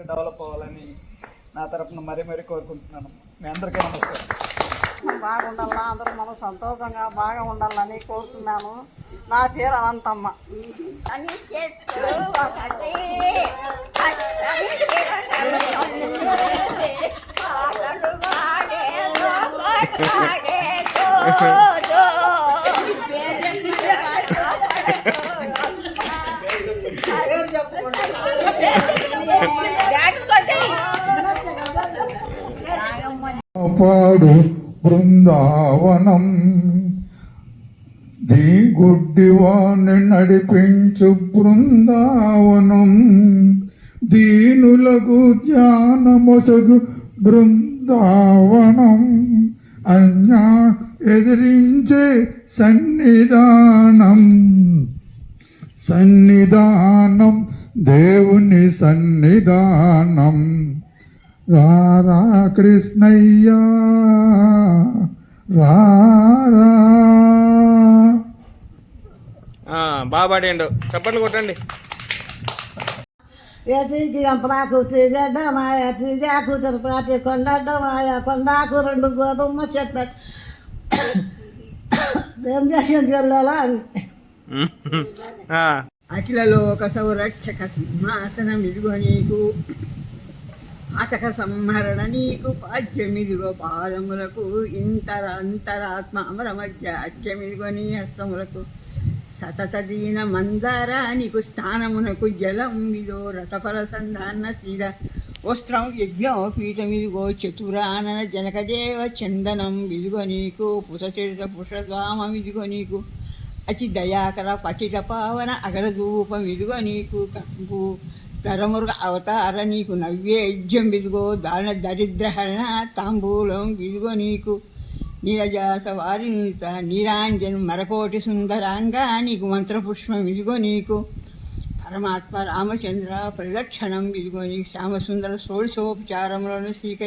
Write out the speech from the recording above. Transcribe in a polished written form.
ఇంకా డెవలప్ అవ్వాలని నా తరఫున మరీ మరీ కోరుకుంటున్నాను. మీ అందరికీ నమస్కారం. బాగుండాలని అందరూ మనం సంతోషంగా బాగా ఉండాలని కోరుతున్నాను. నా పేరు అనంతమ్మ. పాడు బృందావనం దీ గుడ్డివాణ్ణి నడిపించు బృందావనం దీనులకు ధ్యానమొసగు బృందావనం అన్యా ఎదిరించే సన్నిధానం సన్నిధానం దేవుని సన్నిధానం రారా కృష్ణయ్య రారా. బాగా పాడండు, చప్పట్లు కొట్టండి. ఏటికి ఎంపరాకు తిరగడ్డమాయ తిరిగాకు తిరుపతి కొండడ్డమాయ కొండాకు 2 గోధుమ చెట్టు ఏం చేసింది వెళ్ళాలా అని. అఖిల లోక సంరక్షక సింహాసనం ఇదిగో నీకు ఆటక సంహరణ నీకు పాద్యమిదిగో పాదములకు అంతరాత్మ అమర మధ్య అత్యమిదిగో నీ హస్తములకు సతత దీన మందార నీకు స్థానమునకు జలం ఇదో రథఫల సంధాన తీర వస్త్రం యజ్ఞోపీఠమిదిగో చతురానన జనకదేవ చందనం ఇదిగో నీకు పుసచరిత పుషధామం ఇదిగో నీకు అతి దయాకర పటిత పావన అగరధూపం ఇదిగో నీకు కరమురుగ అవతార నీకు నైవేద్యం ఇదిగో దాన దరిద్రహరణ తాంబూలం ఇదిగో నీకు నీరజాస వారినిత నీరాంజన్ మరకోటి సుందరాంగా నీకు మంత్రపుష్పం ఇదిగో నీకు పరమాత్మ రామచంద్ర ప్రదక్షిణం ఇదిగో నీకు శ్యామసుందర షోడశోపచారములను స్వీకరి